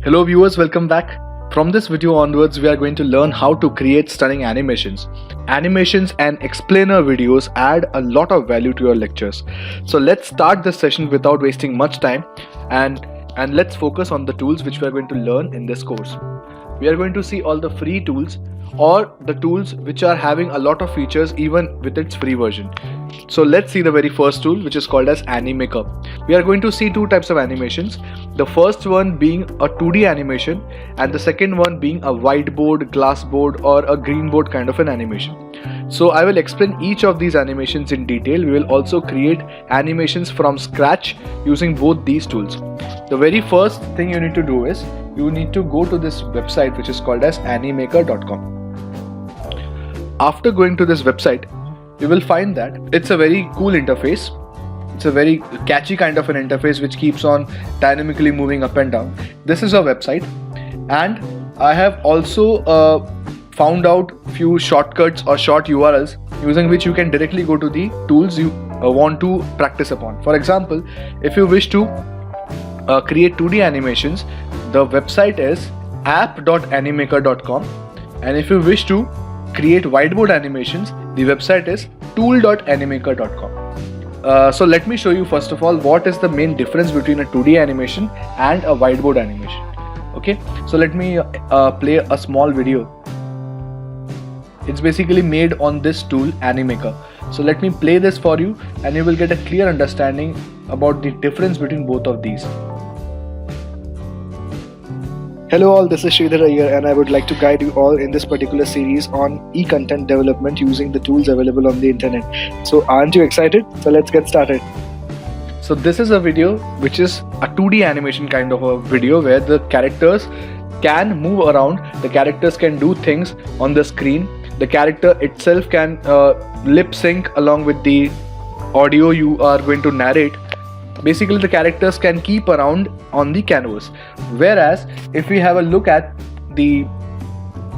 Hello viewers, welcome back. From this video onwards, we are going to learn how to create stunning animations. Animations and explainer videos add a lot of value to your lectures. So let's start this session without wasting much time and let's focus on the tools which we are going to learn in this course. We are going to see all the free tools or the tools which are having a lot of features even with its free version. So let's see the very first tool, which is called as animator. We are going to see two types of animations. The first one being a 2D animation and the second one being a whiteboard, glassboard or a green board kind of an animation. So I will explain each of these animations in detail. We will also create animations from scratch using both these tools. The very first thing you need to do is you need to go to this website which is called as animator.com. After going to this website, you will find that it's a very cool interface. It's a very catchy kind of an interface which keeps on dynamically moving up and down. This is our website, and I have also found out few shortcuts or short URLs using which you can directly go to the tools you want to practice upon. For example, if you wish to create 2D animations, the website is app.animaker.com, and if you wish to create whiteboard animations, the website is tool.animaker.com. So let me show you first of all what is the main difference between a 2D animation and a whiteboard animation. Okay, so let me play a small video. It's basically made on this tool Animator. So let me play this for you and you will get a clear understanding about the difference between both of these. Hello all, this is Sridhar here and I would like to guide you all in this particular series on e-content development using the tools available on the internet. So aren't you excited? So let's get started. So this is a video which is a 2D animation kind of a video where the characters can move around, the characters can do things on the screen, the character itself can lip sync along with the audio you are going to narrate. Basically the characters can keep around on the canvas, whereas if we have a look at the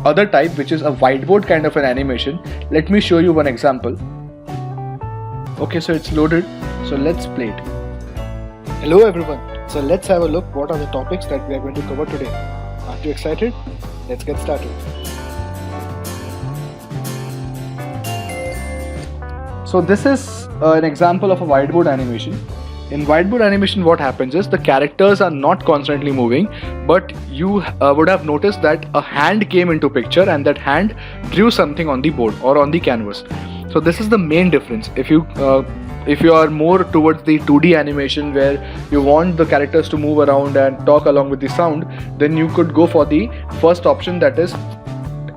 other type, which is a whiteboard kind of an animation, let me show you one example. Okay, so it's loaded, so let's play it. Hello everyone, so let's have a look what are the topics that we are going to cover today. Aren't you excited? Let's get started. So this is an example of a whiteboard animation. In whiteboard animation, what happens is the characters are not constantly moving, but you would have noticed that a hand came into picture and that hand drew something on the board or on the canvas. So this is the main difference. If you are more towards the 2D animation where you want the characters to move around and talk along with the sound, then you could go for the first option, that is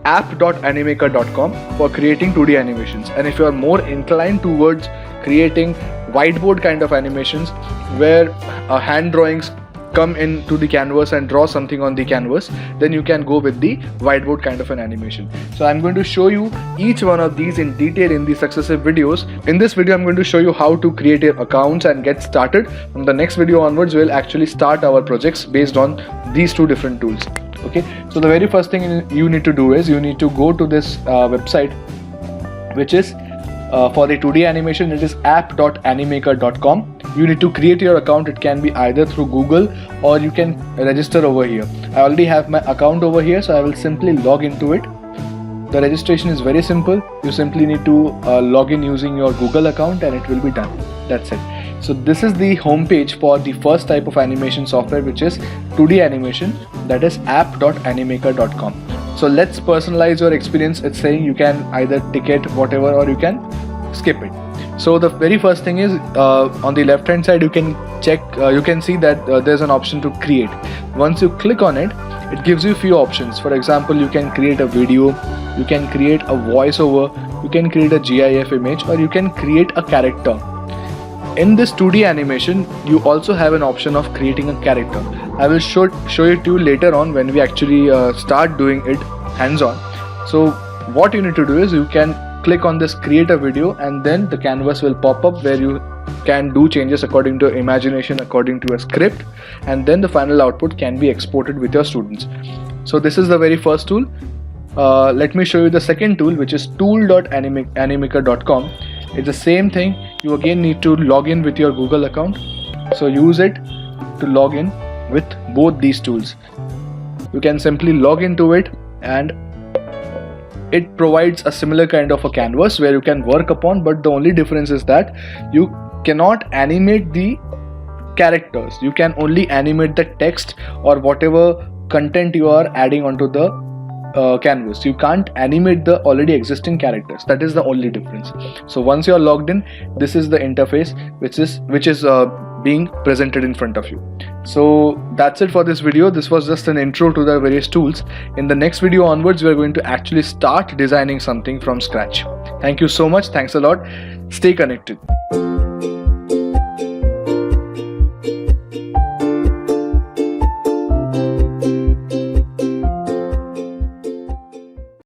app.animaker.com, for creating 2D animations. And if you are more inclined towards creating whiteboard kind of animations where hand drawings come into the canvas and draw something on the canvas, then you can go with the whiteboard kind of an animation. So I'm going to show you each one of these in detail in the successive videos. In this video I'm going to show you how to create your accounts and get started. From the next video onwards we'll actually start our projects based on these two different tools. Okay, so the very first thing you need to do is you need to go to this website, which is for the 2D animation, it is app.animaker.com. You need to create your account. It can be either through Google or you can register over here. I already have my account over here, so I will simply log into it. The registration is very simple. You simply need to log in using your Google account and it will be done. That's it. So this is the home page for the first type of animation software, which is 2D animation, that is app.animaker.com. So let's personalize your experience. It's saying you can either tick it, whatever, or you can skip it. So the very first thing is on the left hand side you can check, you can see that there's an option to create. Once you click on it, it gives you a few options. For example, you can create a video, you can create a voiceover, you can create a GIF image, or you can create a character. In this 2D animation, you also have an option of creating a character. I will show it to you later on when we actually start doing it hands-on. So what you need to do is you can click on this create a video and then the canvas will pop up where you can do changes according to your imagination, according to a script, and then the final output can be exported with your students. So this is the very first tool. Let me show you the second tool, which is tool.animaker.com. It's the same thing. You again need to log in with your Google account. So use it to log in with both these tools. you can simply log into it, and it provides a similar kind of a canvas where you can work upon, but the only difference is that you cannot animate the characters. You can only animate the text or whatever content you are adding onto the canvas. You can't animate the already existing characters. That is the only difference. So once you are logged in, this is the interface which is being presented in front of you. So that's it for this video. This was just an intro to the various tools. In the next video onwards, we are going to actually start designing something from scratch. Thank you so much. Thanks a lot. Stay connected.